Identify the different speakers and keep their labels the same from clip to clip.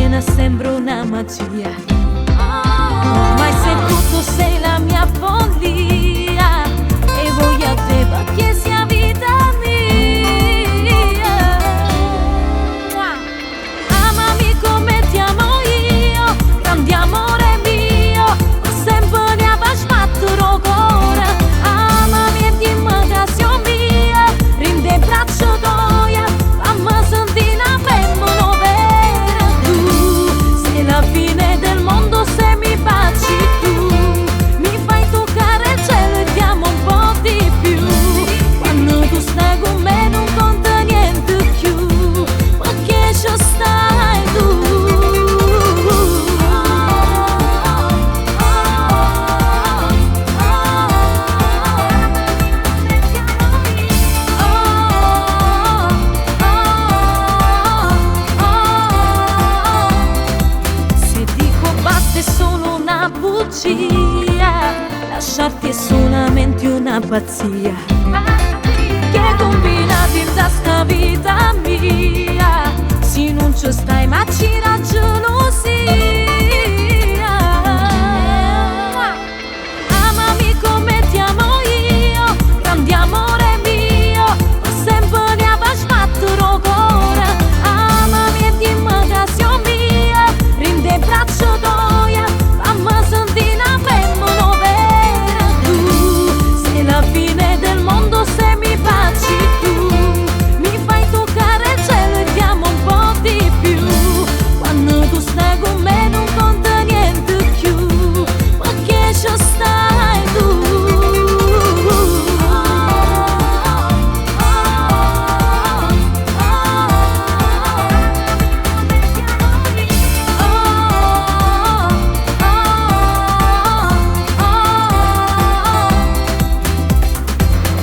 Speaker 1: piena sembra una magia. Ormai sei tutto, sei la mia follia e voglio a te perché sia vita mia. Amami come ti amo io, grande amore mio, ho sempre ne avrà sbattuto cuore. Amami e dimmi che sei mia, rinde il braccio d'oia, fammi sentire una femmina vera. Tu sei la fine del mondo se mi baci tu, mi fai toccare il cielo e diamo un po' di più. Quando tu stai con me non conta niente più, perché ci stai tu. Se dico basta è solo una bugia, lasciarti è solamente una pazzia che combinati da sta vita mia. Se non ci stai ma ci la gelosia. Amami come ti amo io, grande amore mio, ho sempre ne avrà sbattuto cuore. Amami e dimmi che sei mia, rinde il braccio d'oia, fammi sentire una femmina vera. Tu sei la fine del mondo se mi baci tu, mi fai toccare il cielo e diamo un po' di più. Quando tu stai con me non conta niente più, perché ci stai tu.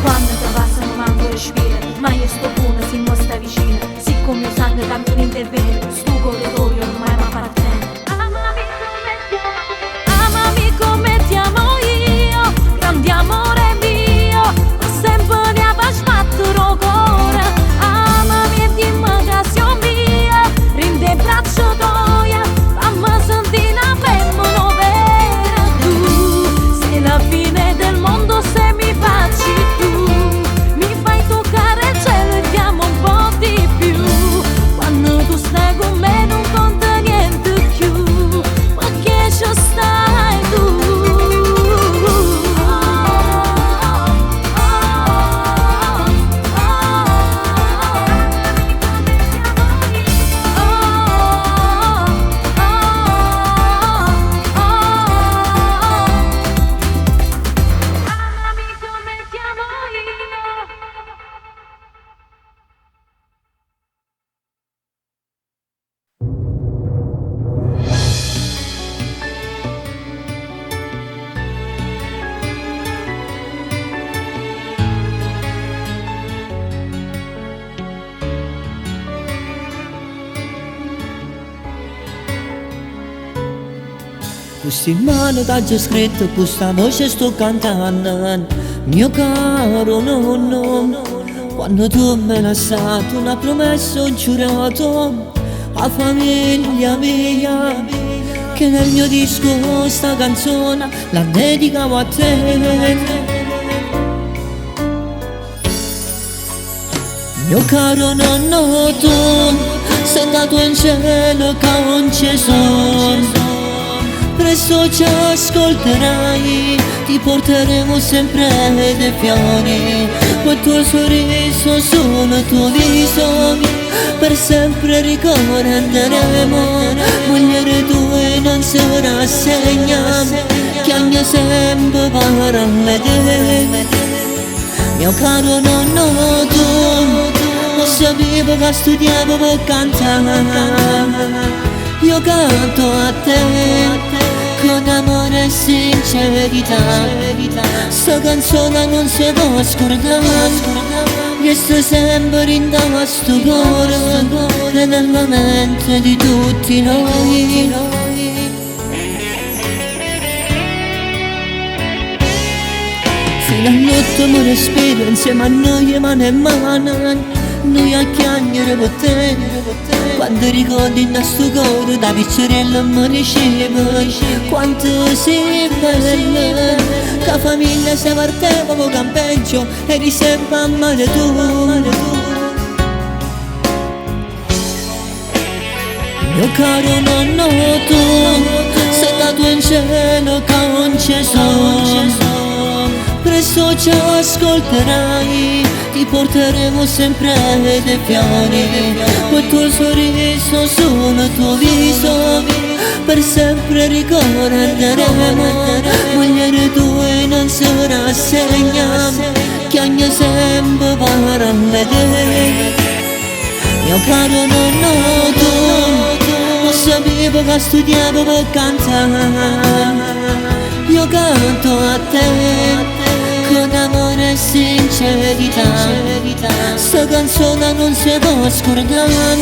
Speaker 1: Quando ti passano manco respira, ma io sto buona se non sta vicina. Siccome il mio sangue tanto non interviene, sto corridoio ormai mi appartiene. Amami come ti amo io, grande amore mio, ho sempre ne avrà sbattuto cuore. Amami e dimmi che sei mia, rinde il braccio d'oia, fammi sentire una femmina vera. Tu sei la fine del mondo se mi baci tu, mi fai toccare il cielo e diamo un po' di più. Quando tu stai con me non conta niente più, perché ci stai tu. Amami come ti amo io.
Speaker 2: Questi mani t'ha già scritto, questa voce sto cantando. Mio caro nonno, quando tu me l'hai stato una promessa ho giurato a famiglia mia, che nel mio disco sta canzone la dedicavo a te. Mio caro nonno, tu sei andato in cielo che non ci sono, presto ci ascolterai, ti porteremo sempre dei fiori, quel tuo sorriso solo il tuo viso, per sempre ricorderemo. Mogliere tua non si rassegna, chiama sempre parole te. Mio caro nonno, tu non sapevo che studiavo per cantare. Io canto a te con amore e sincerità, sta canzone non si può scordare, resto sempre in questo cuore, nella mente di tutti noi. Fino all'ultimo respiro insieme a noi mano in mano, noi a chiacchiere con te. Quando ricordi in sto cuore da piccirella mi diceva quanto sei bella, che famiglia se parteva po' campeggio eri sempre a mare tu. Mio caro nonno tu, sei stato in cielo che non ci sono. Presto ci ascolterai, ti porteremo sempre dei fiori, quel tuo sorriso sul tuo viso, per sempre ricorderemo. Mogliere tua non si rassegna, chiagna sempre parole te. Mio caro nonno tu, non sapevo che studiavo per cantare. Io canto a te con amore e sincerità. Sta canzone non si può scordare,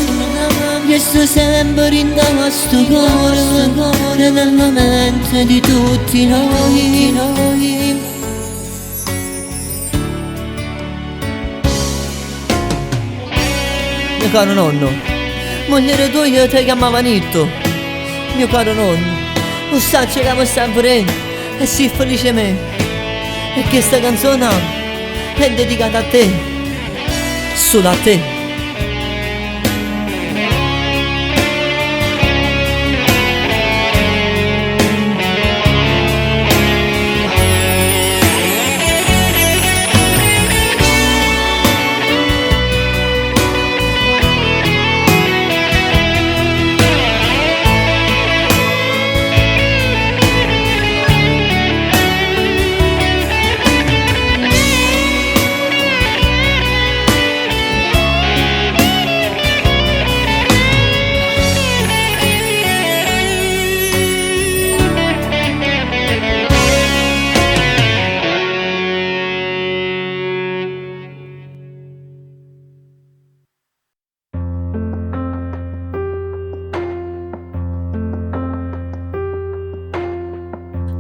Speaker 2: resto sempre in questo cuore, nel momento di tutti noi. Mio caro nonno, mogliere tua io ti chiamava Nitto. Mio caro nonno, non sa che siamo sempre e sii felice me. E questa canzone è dedicata a te, solo a te.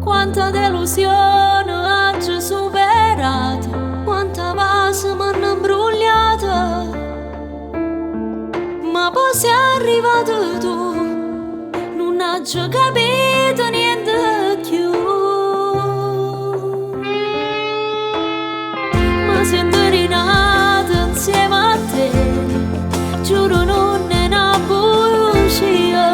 Speaker 1: Quanta delusione oggi superata, quanta vase mi hanno imbrugliata, ma poi sei arrivato tu, non ho già capito niente più. Ma sento rinata insieme a te, giuro non è una bugia.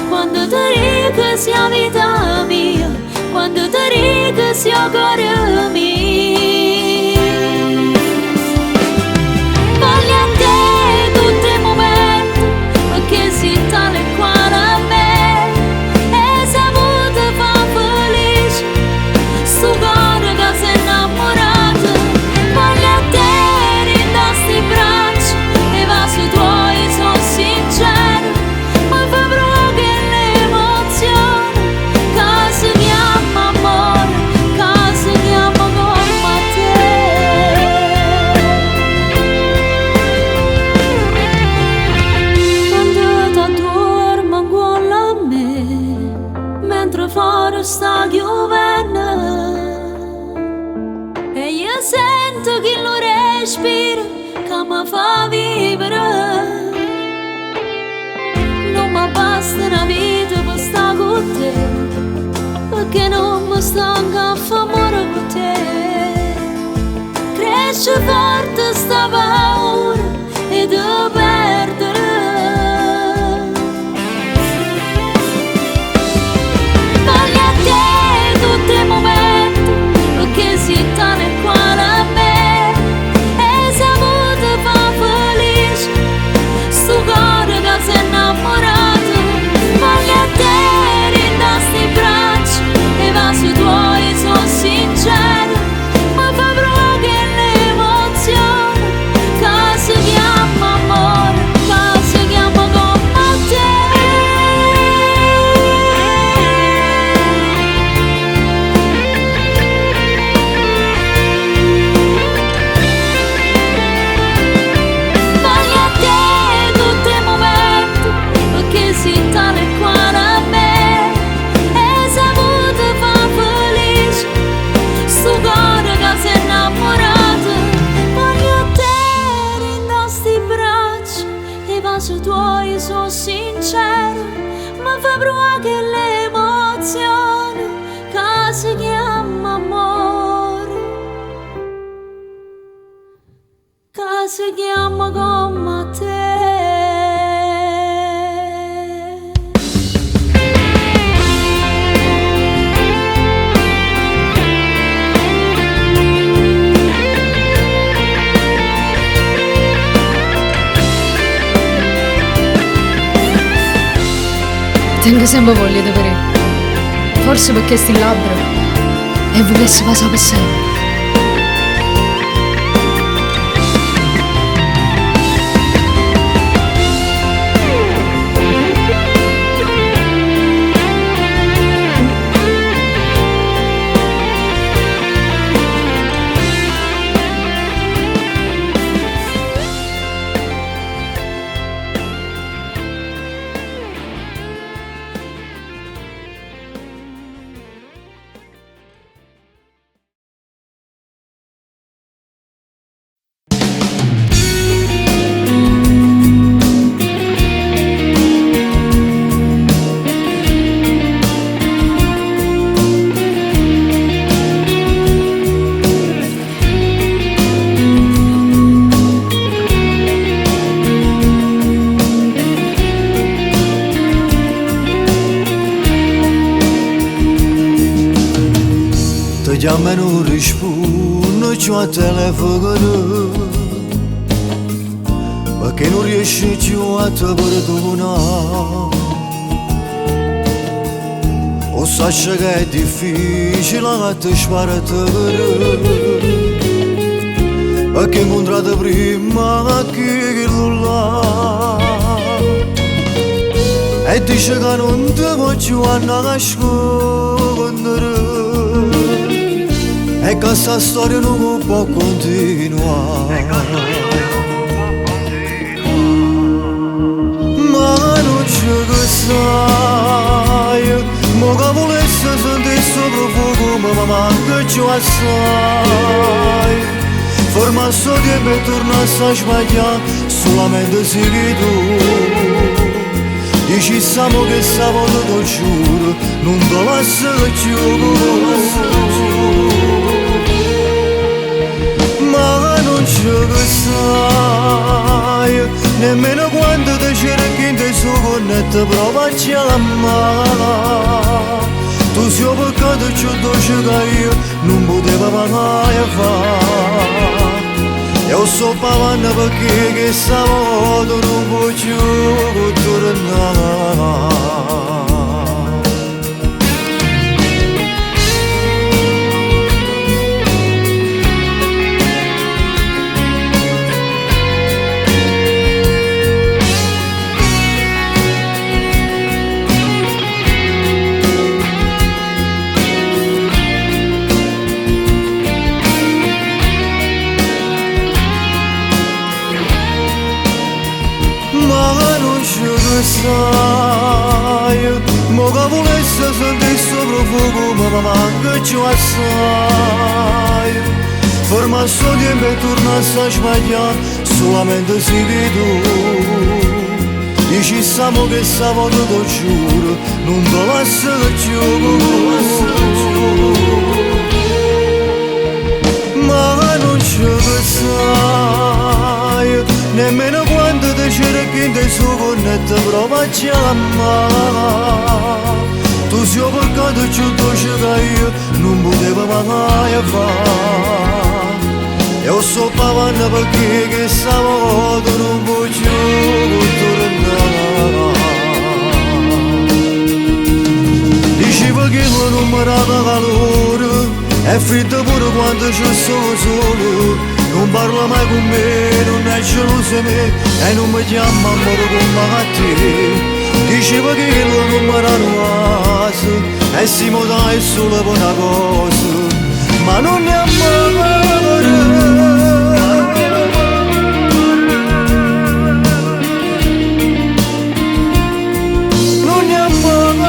Speaker 1: Quando ti dico sia vita mia, quando ti dico sia cuore mio, voglio a te tutti i momenti, perché sei tale e quale a me, e saputo fa felice, sto cuore che si è innamorato. Voglio a te rindosti i bracci, e va sui tuoi sono sincero, ma fa proprio l'emozione, che si chiama amore, che si chiama come te. Quando ti dormo con a me, mentre fuori sta piovendo, e io sento che lo respiro, che mi fa vivere. Non mi basta una vita per stare con te, perché non mi stanca a fare amore con te. Cresce forte sta paura e di perdere. Voglio a te tutti i momenti, perché sei tale e quale a me, e saputo fa felice, sto cuore che si è innamorato. Voglio a te rindosti i bracci, e va sui tuoi sono sincero, ma fa proprio l'emozione, che si chiama amore, che si chiama come te. Voglio a te tutti i momenti, perché cose tue sono sincere, ma fa provare che l'emozione che si chiama amore, che si chiama come te.
Speaker 3: Tengo sempre voglia di vedere, forse perché sti labbra e volessi passare per sempre.
Speaker 4: Chiama non risponde, c'ho a telefono, perché non riesci più a te perdonare. O sai che è difficile a te sparare, perché incontrate prima che là, e dice che non ti voglio andare a nascondere, e questa storia non può continuare. Ma non c'è che sai, mo che volesse sentire sopra fuoco, ma manca giù assai. Forma sto tempo e torna a sbagliare, solamente se che tu dici siamo che stavolta lo giuro, non te lascio più. Ma non c'è che sai, nemmeno quando ti cerchi in te suo connetto prova a chiamare. Tu sei un peccato e c'ho dolce che io non potevo mai fare. Io sto pagando perché che stavolta non voglio tornare. Sai, mo che volesse sentire sopra fuoco, ma manca giù assai. Forma sto tempo e torna a sbagliare, solamente se che tu dici siamo che stavolta lo giuro, non te lascio più. Ma non c'è che sai, nemmeno quando ti cerchi in te suo connetto prova a chiamare. Tu sei un peccato e c'ho dolce che io non potevo mai fare. Io sto pagando perché che stavolta non voglio tornare. Dicevo che non mi dava calore, è freddo pure quando c'è solo. Non parla mai con me, non è geloso me, e non mi chiama amore come te. Diceva che non mi era e si muta è solo per una cosa, ma non è amore. Non è amore.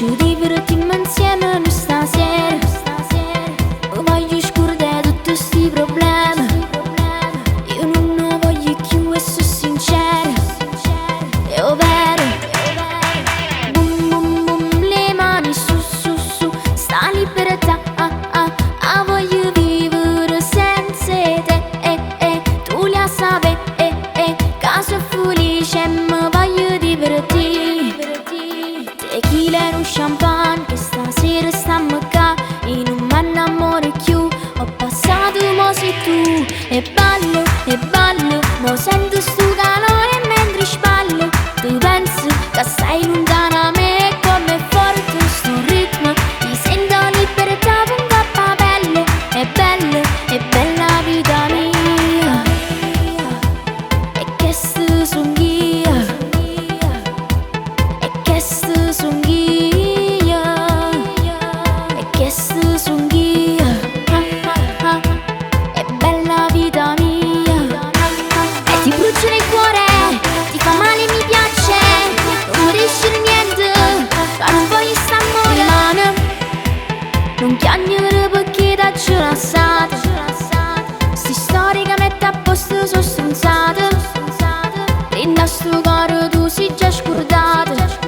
Speaker 1: ci divertimmo insieme noi stasera. Voglio scordare tutti sti problemi. Io non ne voglio più e sono sincera. È vero. Bum bum bum, le mani su su su. Sta libertà, voglio vivere senza te. Tu la sape, caso felice mi voglio divertire. Tequila e un champagne, che stasera stiamo qua. E non mi innamoro più, ho passato mo sei tu. E ballo, mo sento sto calore mentre sballo. Tu pensi che stai lontana a me, come forte sto ritmo. Ti sento libertà con cappa pelle. È bella la vita mia. E che sto son io, e che sto son io, e che sto son io. È bella la vita mia. E ti brucia nel cuore, ti fa male, mi piace. Non mi riesci niente, che non voglio sta amore. Non chiagnere perché da gelassata. Sti storie che mette a posto sono stronzate. Rinda sto cuore tu sei già scordato.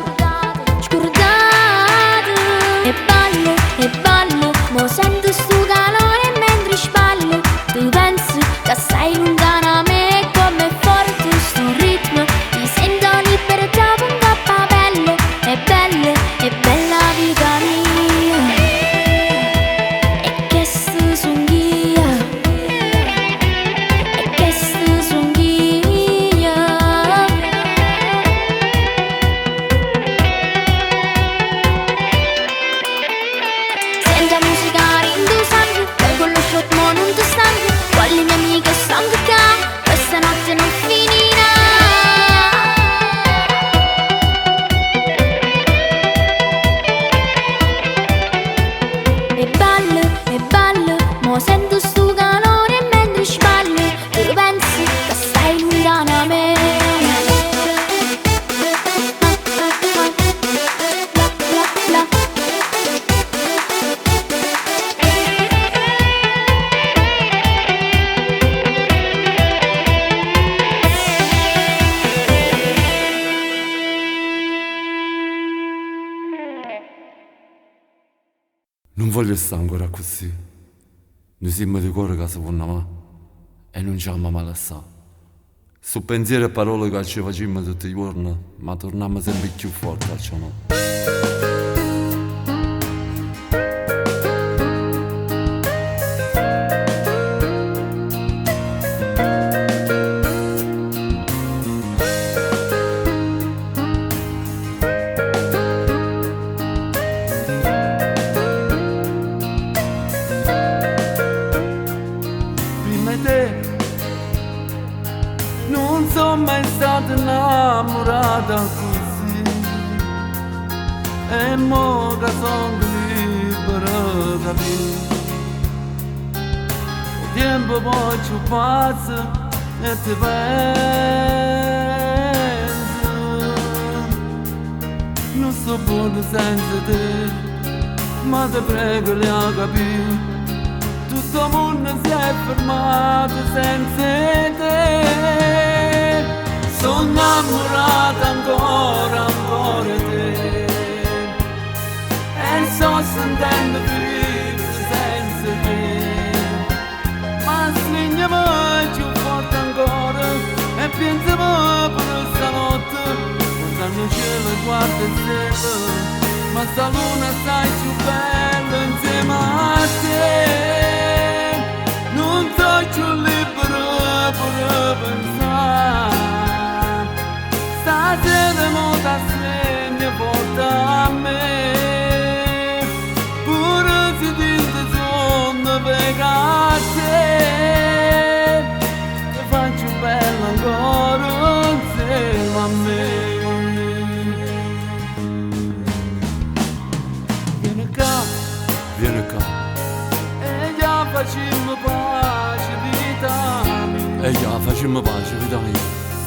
Speaker 1: E ballo, mo sento sto calore mentre sballo. Tu pensi che stai lontana a me, come forte sto ritmo. Ti sento libertà con cappa pelle. È bella la vita mia. E che sto son io, e che sto son io. Senta musica in tu sangue, per quello shot mo non ti stanco. Con le mie amiche stanno qua, questa notte non finirà. E ballo, mo sento sto calore mentre sballo. Tu pensi che stai lontana a me.
Speaker 5: Non voglio stare ancora così. Noi siamo di cuore che si può e non ci amiamo mai lasciare. Su pensieri e parole che ci facciamo tutti i giorni, ma torniamo sempre più forti al ciò no.
Speaker 6: Non sono mai stata innamorata così. E mo che sono libera capì. Il tempo poi ci passa e ti penso. Non sto buono senza te, ma ti prego li a capire. Tutto il mondo si è fermato senza te. Sono innamorata ancora te. E sto sentendo vivere senza te. Ma stringiamo più forte ancora e pensiamo per stanotte. Quando il cielo guarda il cielo, ma sta luna stai più bella insieme a te. Non sto più libero per pensare. Stasera mo da sveglia porta a me. Pure se dite sonno pegate. Ti faccio bella ancora insieme a me.
Speaker 5: Vieni qua.
Speaker 6: E già facciamo pace vita mia.
Speaker 5: E già facciamo pace vita mia.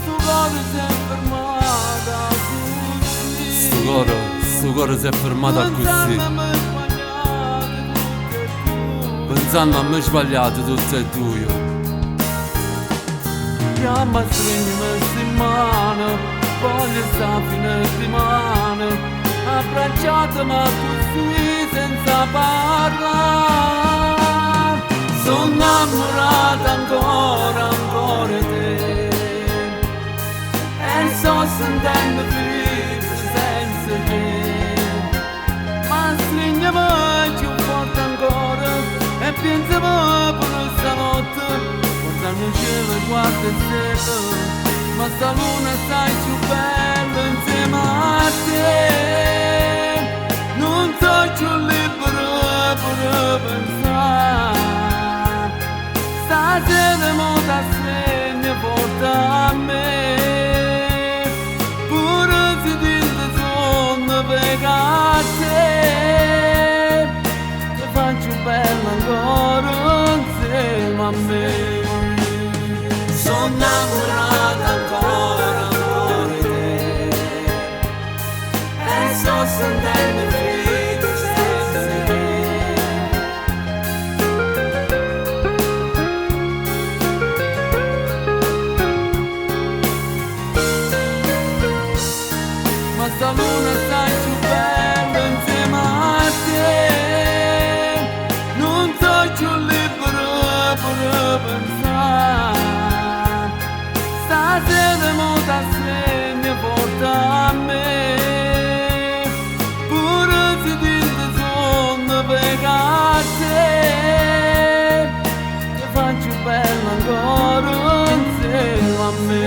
Speaker 6: Sto cuore si è fermata così.
Speaker 5: Sto cuore si sto cuore si è fermato così, pensando a me sbagliato tutte e due.
Speaker 6: Chiama stringimi in mano, voglio sta fine settimana, abbracciatemi così senza parlare. Sono innamorata ancora di te, e sto sentendo vivere senza te. Ma stringimi più forte ancora e pensiamo per stanotte. Guardando il cielo e guarda il cielo, ma sta luna stai più bella insieme a te. Non sto più libero per pensare, stasera mo da segno porta a me. Pure se ti sono pegata a te, ti faccio bella ancora insieme a me. Sono innamorata ancora di te, e sto sentendo vivere senza te. Ma sta luna stai più bella insieme a te. Non sto più libero per pensare, stasera mo da segno porta a me. Pure se ti sono pegata a te, ti faccio bella ancora insieme a me.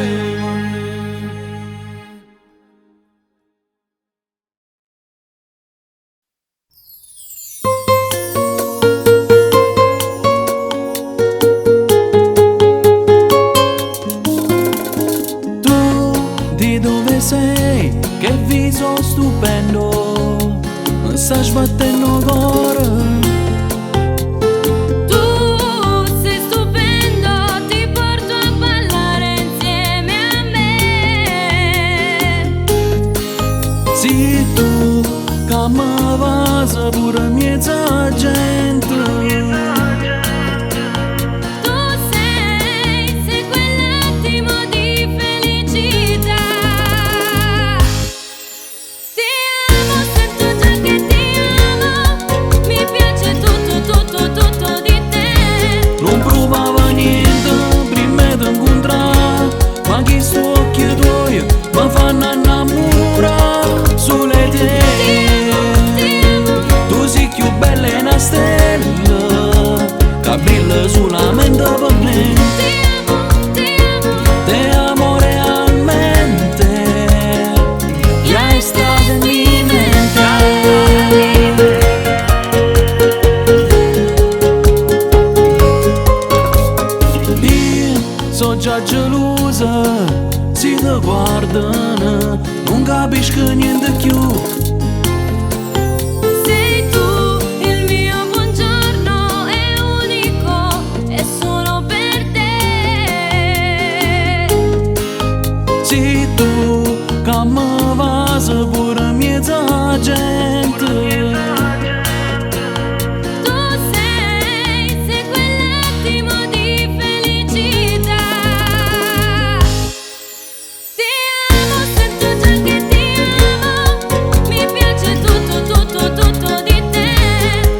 Speaker 7: Sei, che viso stupendo, mi sta sbattendo il cuore.
Speaker 1: Tu sei stupendo, ti porto a ballare insieme a me.
Speaker 7: Sì, tu, che mi vas pure mezza gente. Sulla mente per me, te amo realmente, ya estás en mi mente. Io so già gelosa, si ti guardano, non capisco niente più. Sì, tu, che mi vas pure mezza gente.
Speaker 1: Tu sei quell'attimo di felicità. Ti amo, sento già che ti amo, mi piace tutto di te.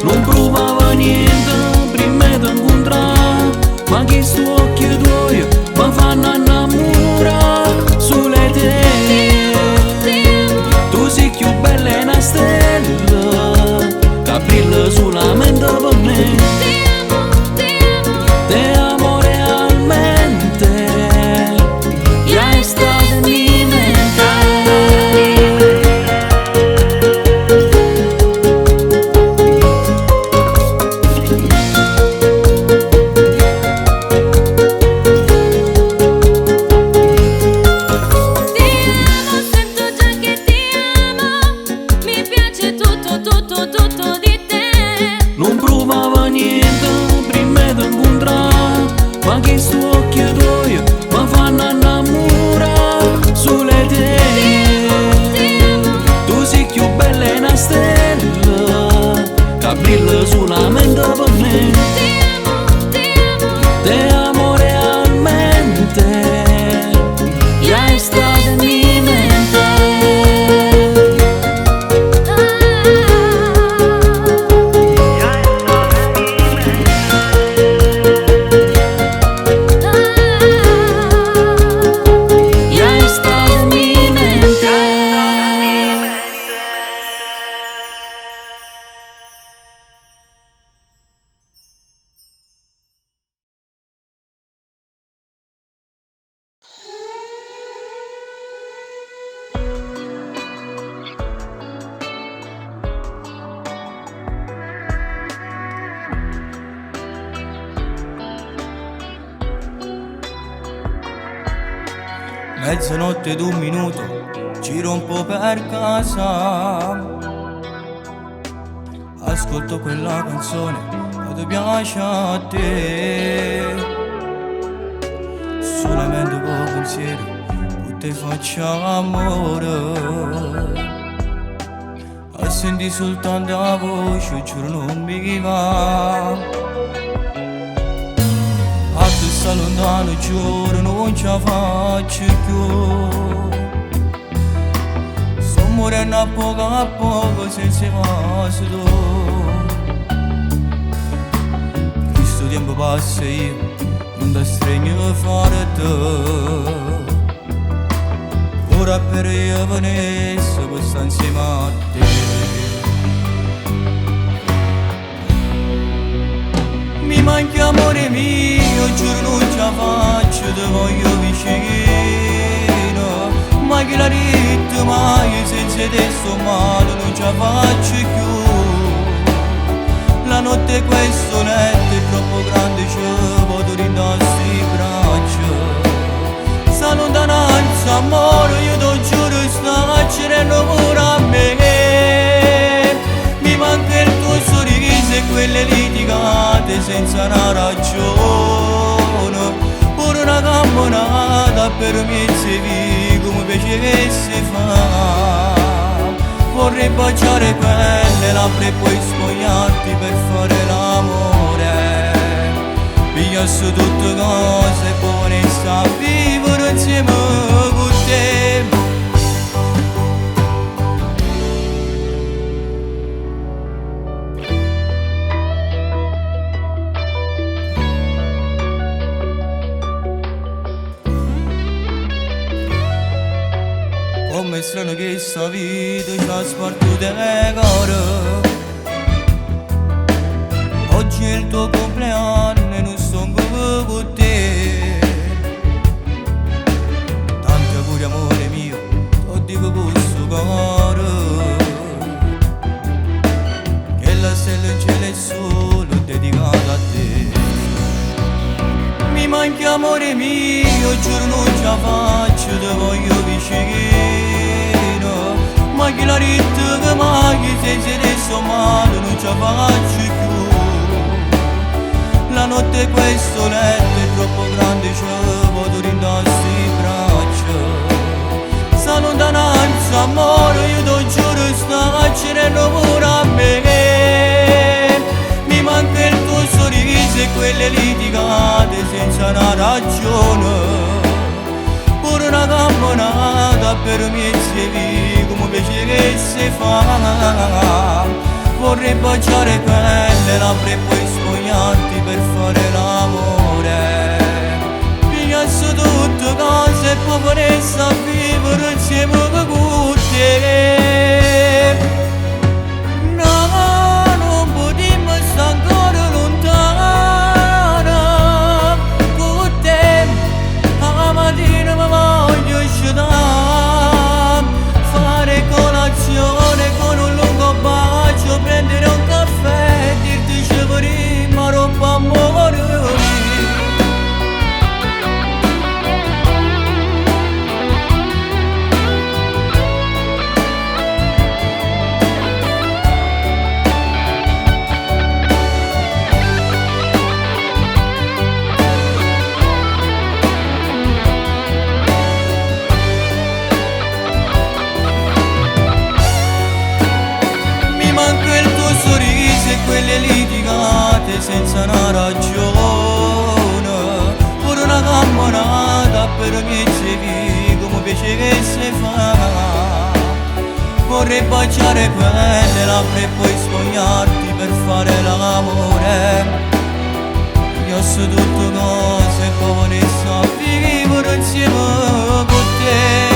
Speaker 7: Non provavo niente prima di incontrare, ma che sto occhi tuoi mi fanno innamorare. Sulle te, tu sei più bella e una stella.
Speaker 8: Mezzanotte d'un minuto giro un po' per casa, ascolto quella canzone che ti piace a te, solamente con pensieri che ti faccio amore, e senti soltanto la voce, giuro non mi va. A te sta lontano, giuro non ce la faccio più. Sto morendo a poco senza vaso tu. Questo tempo passa e io non ti stregno fare te. Ora per io venisse per stare insieme a te. Mi manchi amore mio, giuro non ce la faccio, ti voglio vicino. Ma che la detto mai, senza te sto male, non ce la faccio più. La notte è questo letto è troppo grande, ci posso rindarsi i braccia. Sta lontananza, amore, io ti giuro, sta accendendo pure a me. Mi manca il tuo sorriso e quelle litigate senza una ragione. Pure una camminata per mezzi come piacesse fa. Vorrei baciare quelle labbra e poi spogliarti per fare l'amore. Pigliassi tutte cose buone e sta a vivere insieme con te. Come è strano che sta vita ci ha spartito le cuore. Oggi è il tuo compleanno e non sto ancora con te. Tanti auguri amore mio, lo dico con questo cuore. Che la stella in cielo è solo dedicata a te. Mi manchi amore mio, giuro non ce la faccio, ti voglio vicino. Ma chi l'ha detto che mai senza te sto male, non ce la faccio più. La notte è questo letto è troppo grande, ci posso rindarsi i braccia. Sta lontananza, amore, io ti giuro, sta accendendo pure a me. Mi manca il tuo sorriso e quelle litigate senza una ragione. Pure una camminata per mezzi come piacesse fa. Vorrei baciare quelle labbra e poi spogliarti per fare l'amore. Pigliassi tutte cose e poi vorresti a vivere insieme con te. No, non potremmo stare ancora lontana con te. La mattina mi voglio scendere, fare colazione con un lungo bacio, prendere un caffè e dirti ci vorremmo roba amore. Quelle litigate senza una ragione. Pure una camminata per mezzi come piacesse fa. Vorrei baciare quelle labbra e poi spogliarti per fare l'amore. Io so tutte cose buone e so vivere insieme con te.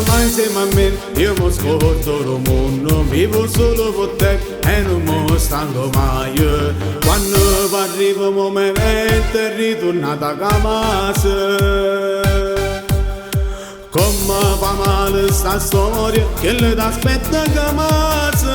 Speaker 9: mai insieme a me, io mi scordo il mondo, vivo solo per te e non mi stanco mai. Quando arriva il momento è ritornata a casa. Come fa male sta storia che le t'aspetta a casa.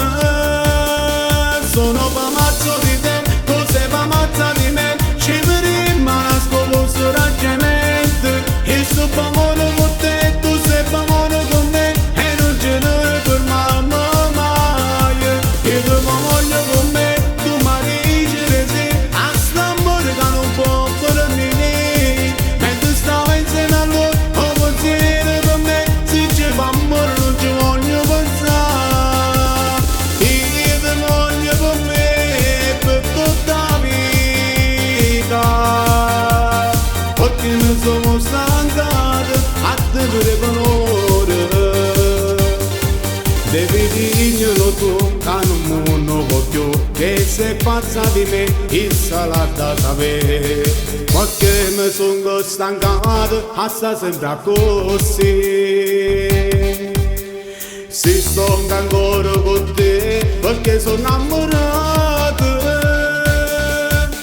Speaker 9: Sono pamazzo di te, tu sei pamazza di me, ci vedremo a scopo raggiamento. Io sto pamone con te, tu sei pamone con me, e non ce ne fermiamo mai. Io ti voglio con me, tu mi dici di sì, a st'amore che non può finire. Mentre stavo insieme a lui, ho pensiero per me, se ci fa amore non ci voglio pensare. Io ti voglio per me, per tutta la vita, perché mi sono stancato a te per valore. Devi dirglielo tu, che non mi voglio, che sei pazza di me, issa l'ha da sapere. Perché mi sono stancato a sta sempre così. Si sto ancora con te, perché sono innamorato.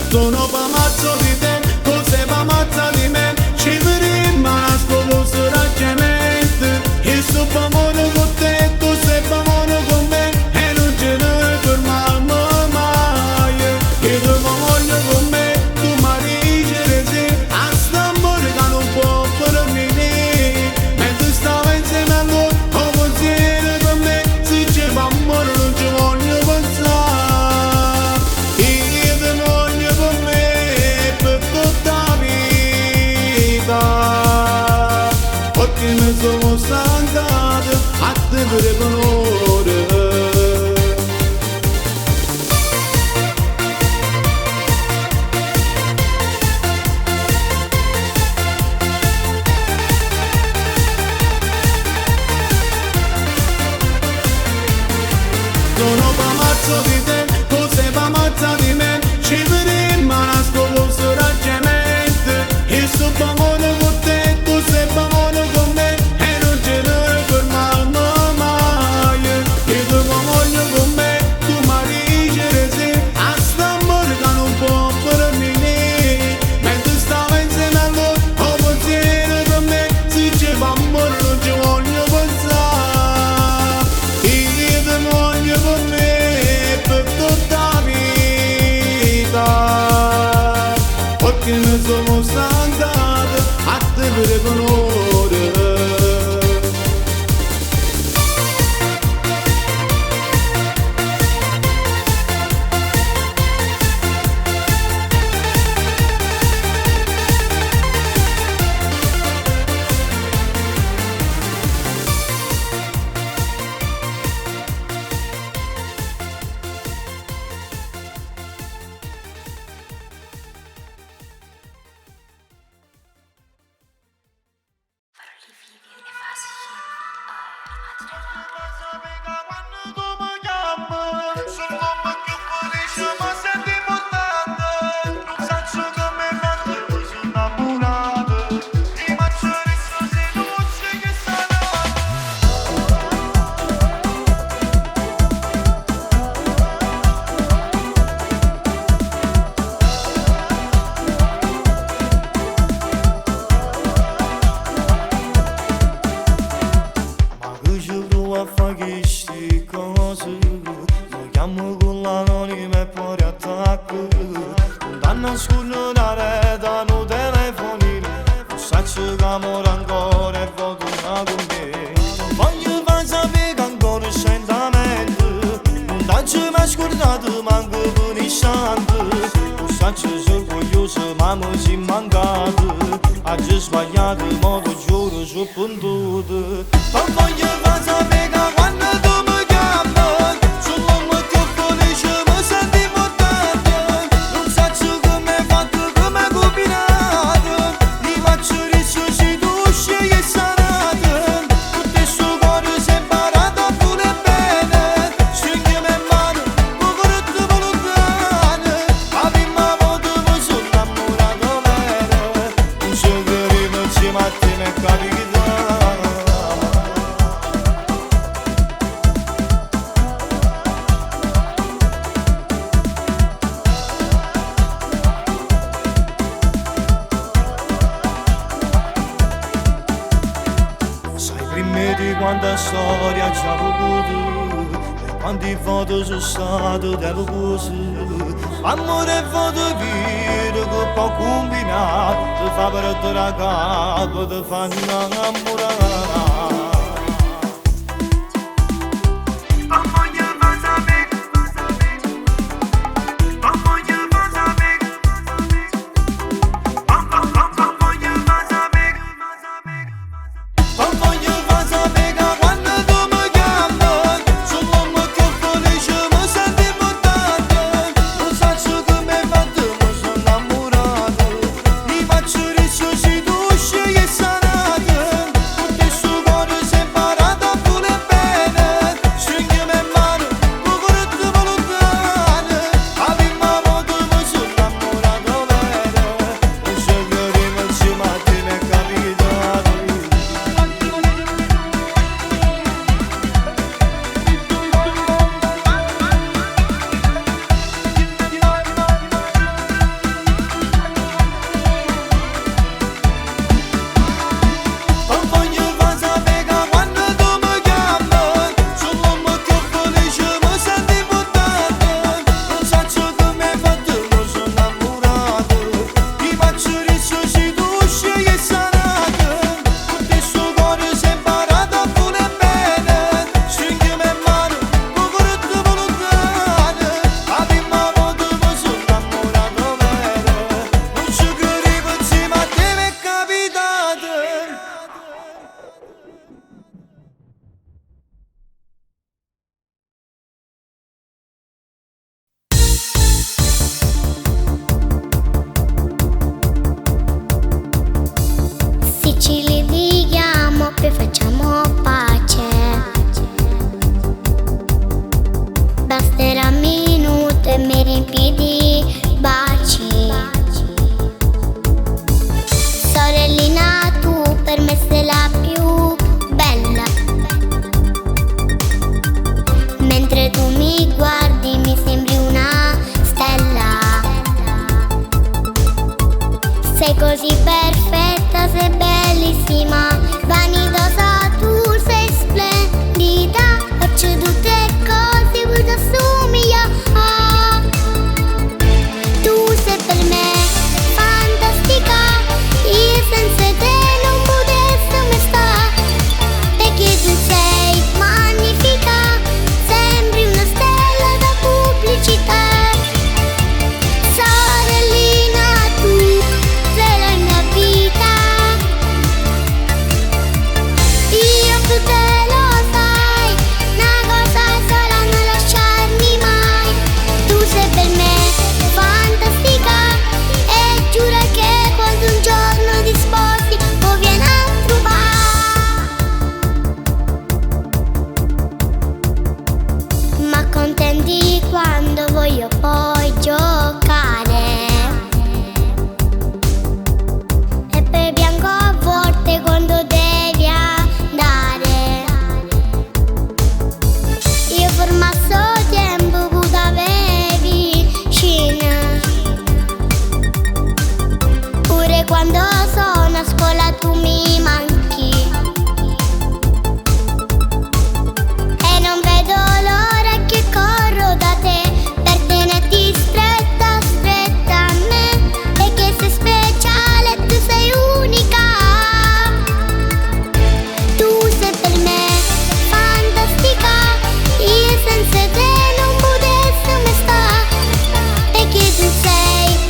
Speaker 9: Sono pamazzo di te, tu sei pamazza di me, ci vedremo a scopo raggiamento. Io sto pamone con te, tu sei pamone con me, e non ce ne fermiamo mai. Io ti voglio con me, tu mi dici di sì, a st'amore che non può finire. Mentre stavo insieme a lui, ho pensiero per me, se ci fa amore non ci voglio pensare. Io ti voglio per me, per tutta la vita, perché mi sono stancato a te per valore. Sono pamazzo di te, tu sei pamazza di me, ci vedremo a scopo raggiamento. Io sto pamone con te, tu sei pamone con me, e non ce ne fermiamo mai. Io ti voglio con me, tu mi dici di sì, a st'amore che non può finire. Mentre stavo insieme a lui, ho pensiero per me, se ci fa amore non ci voglio pensare. Io ti voglio per me, per tutta la vita, perché mi sono stancato a te per valore.
Speaker 8: quanta storia ci ha avuto, quanti foto sono state del cose. Amore e foto vero che può combinare, ti fa per te la capo, ti fa innamorare.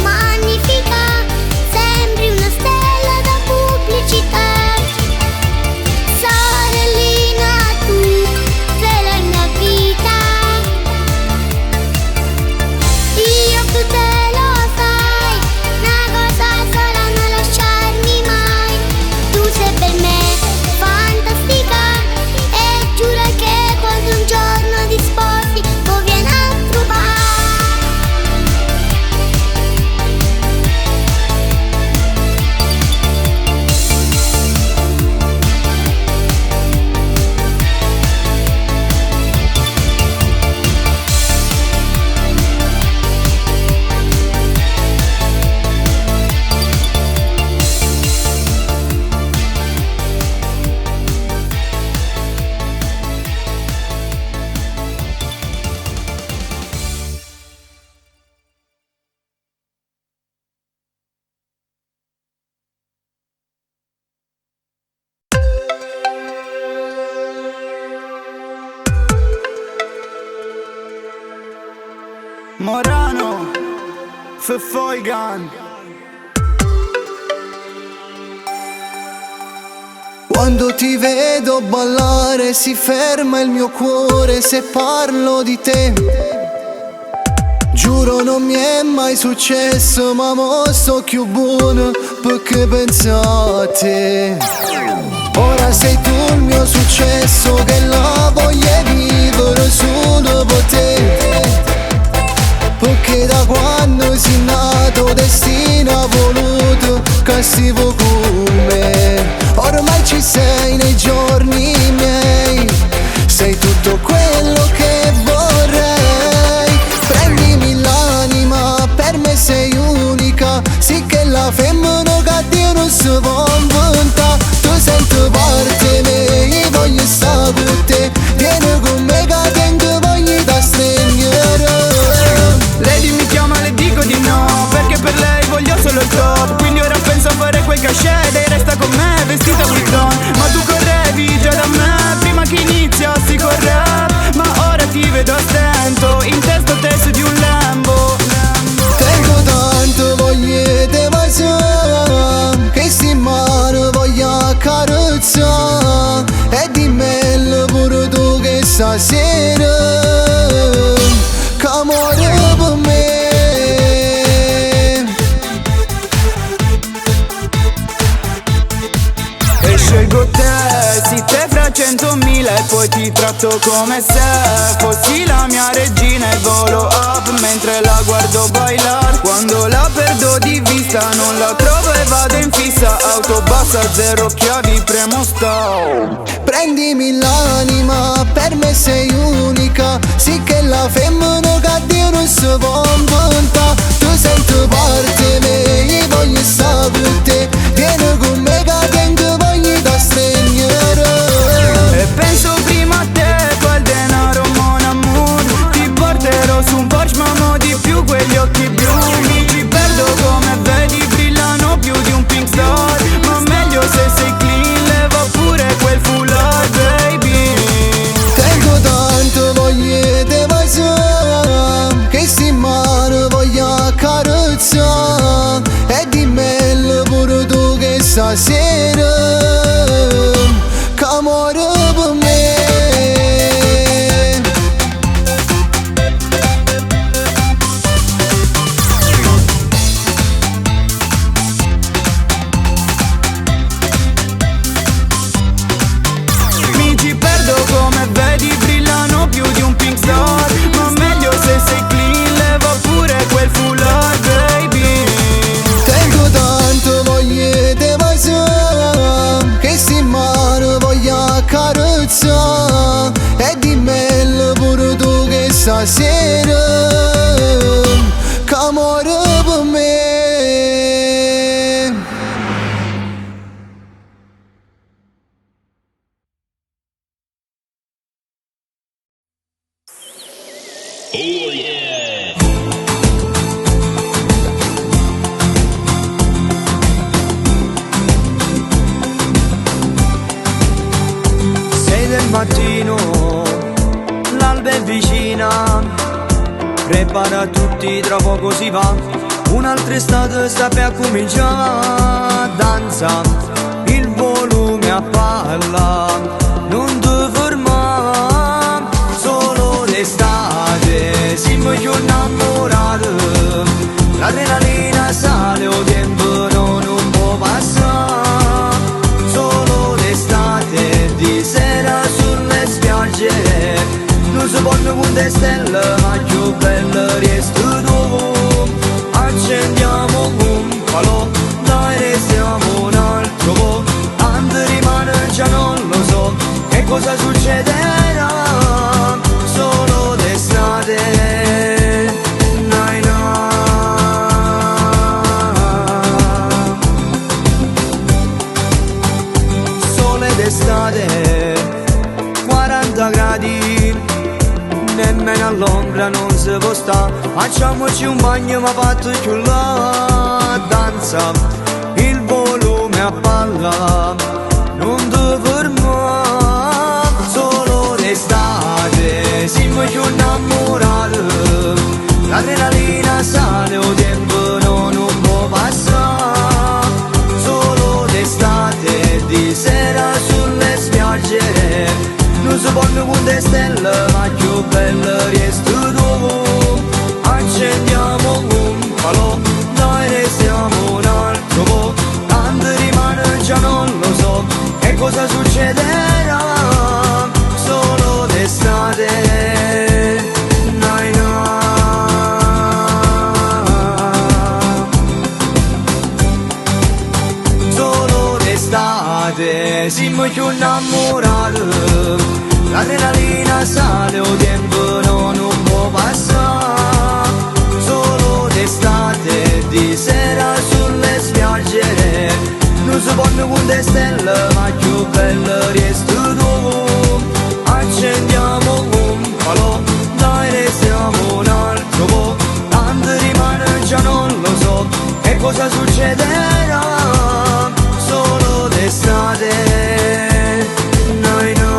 Speaker 10: Magnifica, sembri una stella da pubblicità.
Speaker 9: Morano, Foigan.
Speaker 4: Quando ti vedo ballare si ferma il mio cuore se parlo di te. Giuro non mi è mai successo, ma mo sto più buono perché penso a te. Ora sei tu il mio successo, che la voglio vivere solo per te. Perché da quando sei nato destino ha voluto che stivo con me. Ormai ci sei nei giorni miei, sei tutto quello che vorrei. Prendimi l'anima, per me sei unica, sì che la femmina che Dio non si può inventare. Tu senti parte me, voglio stare con te, vieni con me che tengo voglia da straniero.
Speaker 9: Lady mi chiama, le dico di no, perché per lei voglio solo il top. Quindi ora penso a fare quei cachet e resta con me vestita with don. Ma tu correvi già da me prima che iniziassi col rap, ma ora ti vedo a stento, in testa testo di un Lambo.
Speaker 4: Tengo tanto voglia di passare, che sti mano voglio accarezzare. E dimmelo pure tu che stasera che amore per me.
Speaker 9: E scelgo te, sì te fra 100.000 e poi ti tratto come se fossi la mia regina e volo up mentre la guardo bailar. Quando la perdo di vista non la trovo e vado in fissa, auto bassa, zero chiavi, premo stop.
Speaker 4: Prendimi l'anima, per me sei unica, sì che la femmina che Dio non si può inventare. Tu senti parte me, voglio stare con te, vieni con me che tengo voglia da straniero.
Speaker 9: E penso prima a te, poi al denaro mon amour. Ti porterò su un Porsche ma mo di più quegli occhi blu. Mi ci perdo come vedi, brillano più di un pink star. Ma meglio se sei clean, leva pure quel foulard, baby.
Speaker 4: Tengo tanto voglia di passare, che sti mano voglio accarezzare. E dimmelo pure tu che stasera che amore per me.
Speaker 9: Mi ci perdo come vedi, brillano più di un pink star. Ma meglio se sei clean, leva pure quel foulard, baby.
Speaker 4: Tengo tanto voglia di passare, che sti mano voglio accarezzare. E dimmelo pure tu che stasera che amore per me.
Speaker 8: Sei del mattino, l'alba è vicina, prepara tutti, tra poco si va. Un'altra estate sta per cominciare, danza, il volume a palla, non ti fermare, solo d'estate, siamo più innamorati, l'adrenalina sale, o tempo non può passare, solo d'estate, di sera sulle spiagge, non si porta con le stelle, ma più belle resti tu. Accendiamo un falò, dai restiamo un altro po', tanto rimane già non lo so, che cosa succederà, solo d'estate, nai na. Sole d'estate, 40 gradi, nemmeno all'ombra non si può stare. Facciamoci un bagno ma fatto più la danza, il volume a palla, non ti fermare, solo d'estate, siamo più innamorati, l'adrenalina te, siamo più innamorati. L'adrenalina sale, o tempo non può passare. Solo d'estate, di sera sulle spiagge. Non si può con le stelle, ma più bello resti tu. Accendiamo un falò, dai restiamo un altro po'. Tanto rimane già non lo so, che cosa succederà. Solo d'estate, noi no.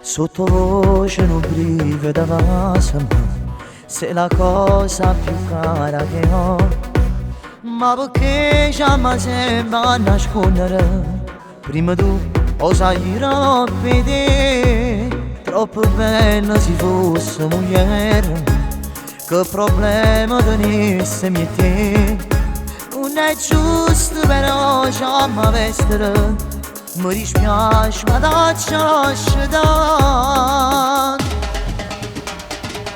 Speaker 10: Sottovoce non briga da casa, sei la cosa più cara che ho. Ma perché già mi sembra nascondere? Prima tu osai rompere, troppo bella si fosse mujer. Che problema tenesse e te? Non è giusto però già mi vestere. Mi dispiace ma lasciasci da.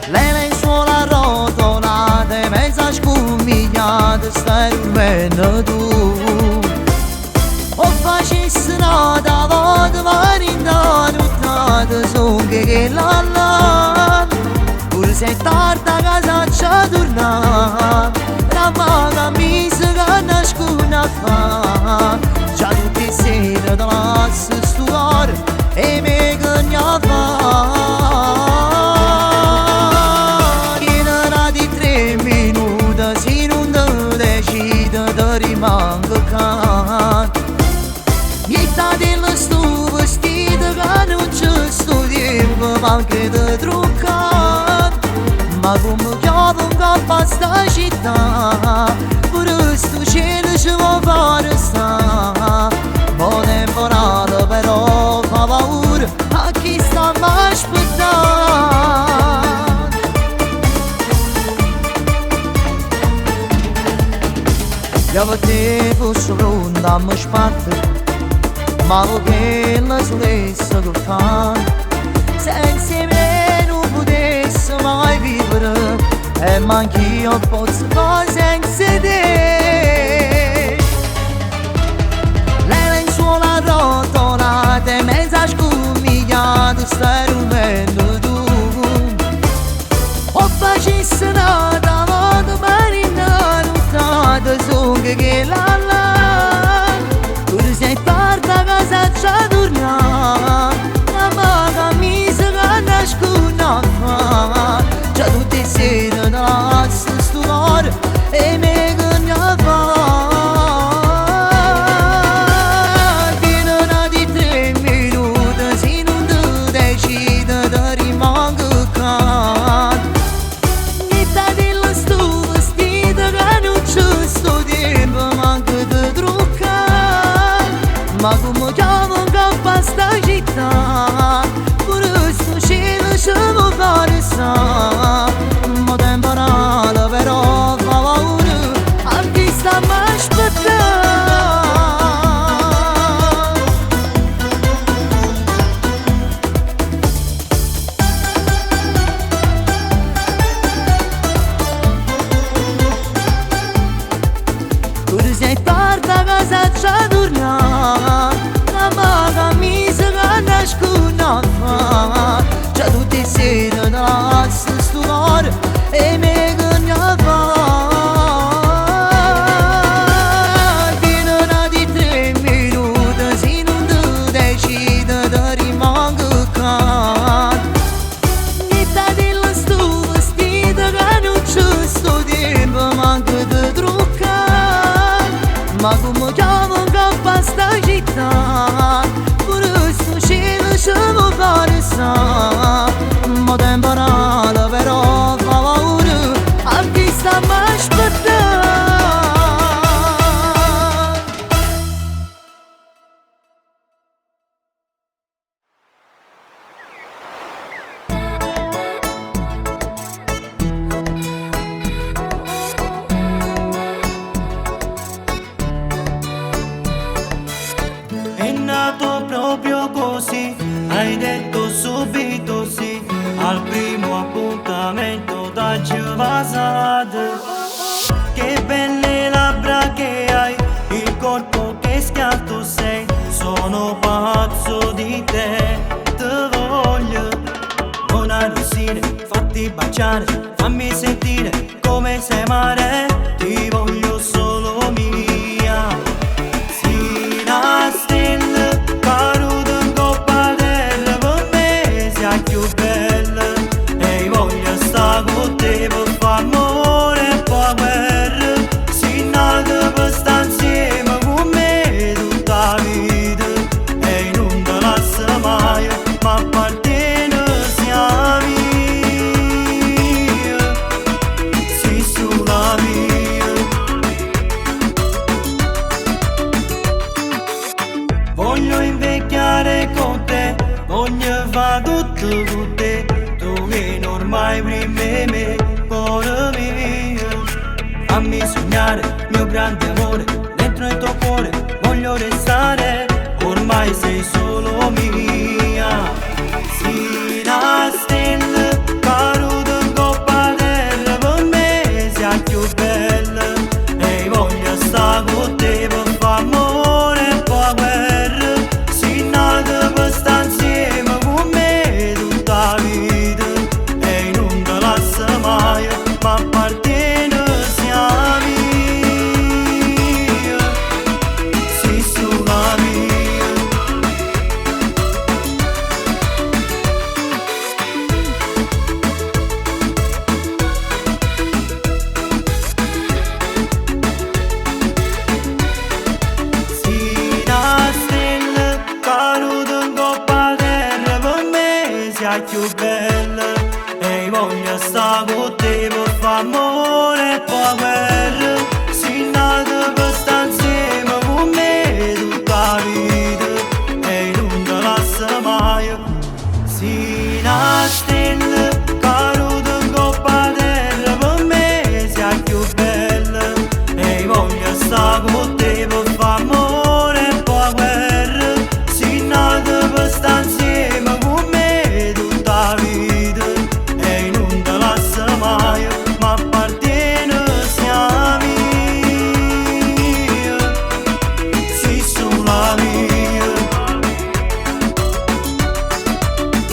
Speaker 10: Le lenzuola arrotolate, mezza scumigliate, stai dormendo tu. O facessi nata, vado marinda, nottata, son che la. Pur se tarda casa c'è torna, la maga mi si nascuna fa. Già tutte sere da lasse stuor e me gagna fa. In una di 3 minuti se non ti decide ti rimango can. Mietta dello sto vestito che non c'è sto tempo ma anche di truccare. Ma come chiamo un capo a sta città, pure sto cielo ci vuole fare sta. Mo' temporale però fa paura a chi sta a aspettare. Io per te fossi pronta a mi sbattere, ma che la solesse che fa. Se insieme non potessi mai vivere, e ma anch'io posso fare senza te. Le lenzuola arrotolate, mezza scumigliate, stai dormendo tu. O facessi nata, vado marina, nottata, son che la. Pur se tarda casa c'è torna, la maga mi si nascuna fa. Già tutte sere da lasse stuor e me gagna fa. In una di 3 minuti se non ti decide ti rimango can. Niente dello sto vestito che non c'è sto tempo ma anche di truccare. Ma come chiamo un capo a sta città, pure sto cielo ci vuole fare sta. Mo' temporale però fa paura a chi sta a aspettare. Pure se tarda casa c'è torna, la maga mi si nascuna fa. Già tutte sere da lasse stuor e me gagna fa. In una di 3 minuti se non ti decide ti rimango can. Niente dello sto vestito che non c'è sto tempo ma anche di truccare. Ma come chiamo un capo a sta città, pure sto cielo ci vuole fare sta. Mo' temporale però fa paura passato. Che belle labbra che hai, il corpo che schiatto sei. Sono pazzo di te, te voglio. Non arrossire, fatti baciare, fammi sentire come sei mare. Ti voglio solo mia. Si una stella, caduta in coppa terra, per me sia più bella. E voglio sta con te per far amore e poi guerra. Si nata per sta insieme con me tutta la vita. E non te lascio mai, ma appartiene sia mia. Sei sulla mia. Voglio invecchiare con te, voglio fare tutto con te. Tu vieni ormai prima di me, cuore mio. Fammi sognare, mio grande amore, dentro il tuo cuore voglio restare. Ormai sei solo mia. Si una stella, caduta in coppa terra, per me sia più bella. E voglio sta con te per far amore e poi guerra. Si nata per sta insieme con me tutta la vita. E non te lascio mai, ma appartiene sia mia. Sei sulla mia. Si una stella, caduta in coppa terra, per me sia più bella. E voglio sta con te per far amore e poi guerra. Si nata per sta insieme con me tutta la vita. E non te lascio mai. Si una stella, caduta in coppa terra, per me sia più bella. E voglio sta con te per far amore e poi guerra. Si nata per sta insieme con me tutta la vita. E non te lascio mai, ma appartiene sia mia. Sei sulla mia.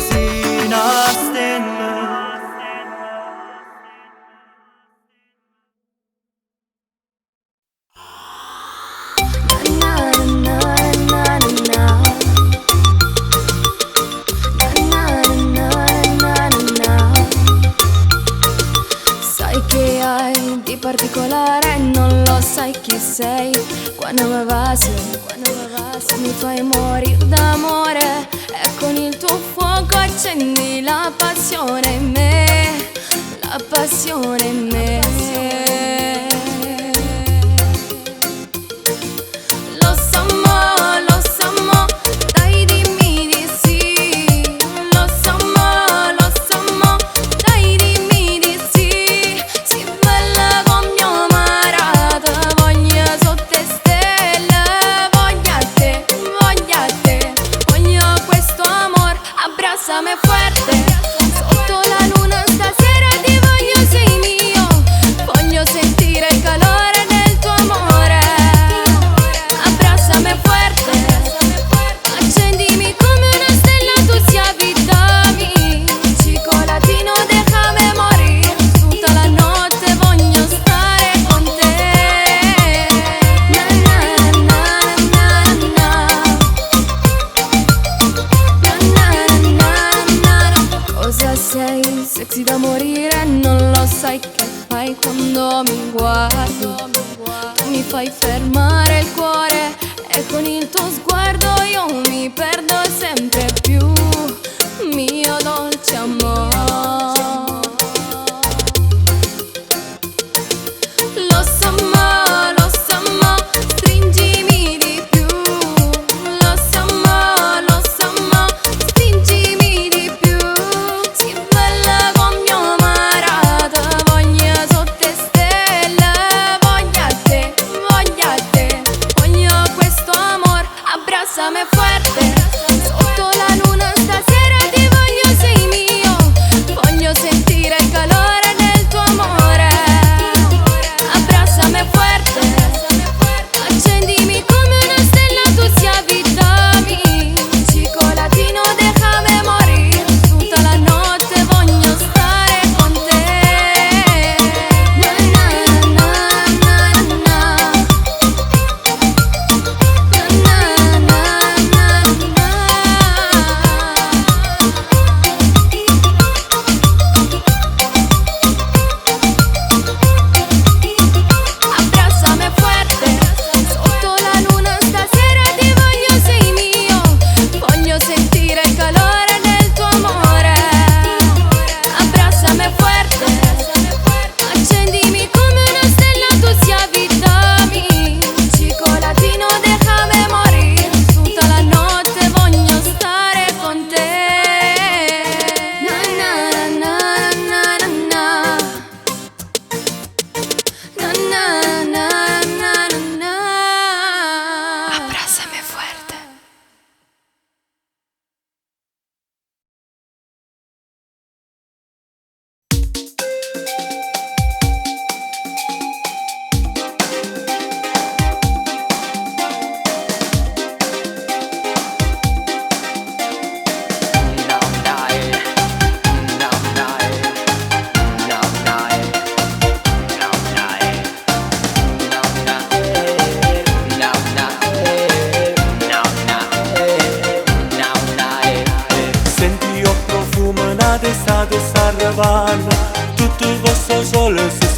Speaker 10: Sei una stella.
Speaker 1: Sai che hai di particolare, non lo sai chi sei. Quando mi basi, mi fai morire d'amore. E con il tuo fuoco accendi la passione in me, la passione in me. Lo so mo, dai dimmi di sì. Lo so mo, dai dimmi di sì. Si bella con mio marito, voglio sotto stelle. Voglio a te, voglio questo amor. Abbracciami forte, sotto la luna stasera ti voglio, sei mio. Voglio sentire il calore del tuo amore. Abbracciami forte, accendimi come una stella, tu si avvitami. Cicolatino, déjame morir. Tutta la notte voglio stare con te. Na na na na na. Cosa sei? Sexy da morire, non lo sai che fai quando mi guardi. Tu mi fai fermare il cuore e con il tuo sguardo io mi perdo sempre più, mio dolce amore. Lo so mo, stringimi di più. Lo so mo, stringimi di più. Si bella con mio marito, voglio sotto stelle. Voglio a te, voglio questo amor. Abbracciami forte, sotto la luna stasera ti voglio, sei mio. Voglio sentire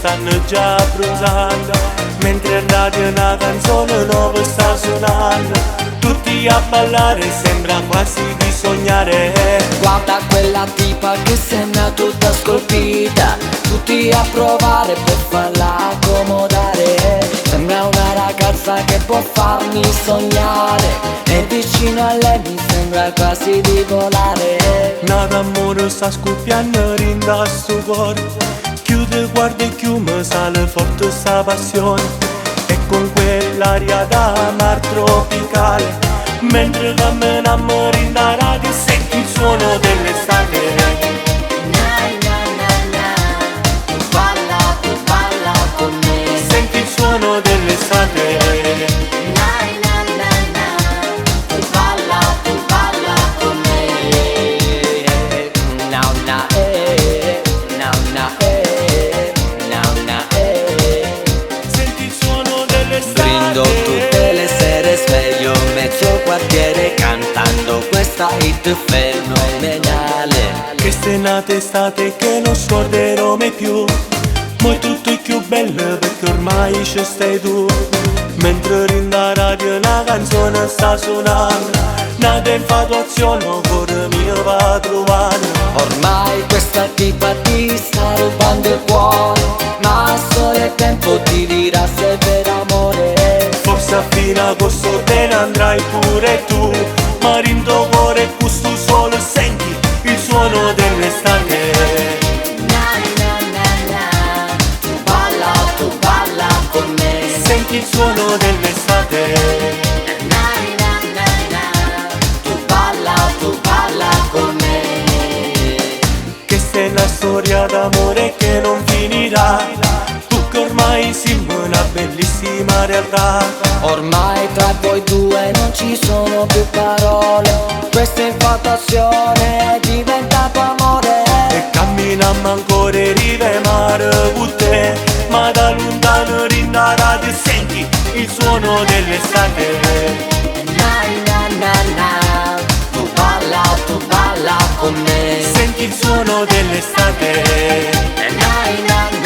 Speaker 11: stanno già abbronzando, mentre in radio una canzone nuova sta suonando. Tutti a ballare, sembra quasi di sognare.
Speaker 12: Guarda quella tipa che sembra tutta scolpita, tutti a provare per farla accomodare. Sembra una ragazza che può farmi sognare, e vicino a lei mi sembra quasi di volare.
Speaker 11: Nada amore sta scoppiando rinda sto cuore, chiude, guarda e chiume, sale forte sta passione. E con quell'aria da mar tropicale, mentre camminiamo in la radio, senti il suono dell'estate.
Speaker 12: Tu balla con me,
Speaker 11: senti il suono dell'estate.
Speaker 12: tu balla con me. Now, now, now, now,
Speaker 11: Senti il suono dell'estate.
Speaker 12: brindo tutte le sere sveglio, mezzo quartiere cantando questa hit fenomenale.
Speaker 11: Che stenata estate che non scorderò mai più, mo tutto è più bello perché ormai ci stai tu. Mentre in la radio una canzone sta suonando, nata infatuazione cuore mio va a trovare.
Speaker 12: Ormai questa tipa ti sta rubando il cuore, ma solo il tempo ti dirà se è per amore.
Speaker 11: Forse a fine agosto te ne andrai pure tu, ma rindo cuore questo solo senti il suono dell'estate.
Speaker 12: Tu balla con me,
Speaker 11: Senti il suono dell'estate.
Speaker 12: tu balla con me.
Speaker 11: Che sei una storia d'amore che non finirà, tu che ormai siamo una bellissima realtà.
Speaker 12: Ormai tra voi due non ci sono più parole, questa infatuazione è diventato amore.
Speaker 11: E camminiamo ancora e rivemare con te, ma da lontano rinda radio senti il suono dell'estate.
Speaker 12: Tu balla con me,
Speaker 11: Senti il suono dell'estate.
Speaker 12: na na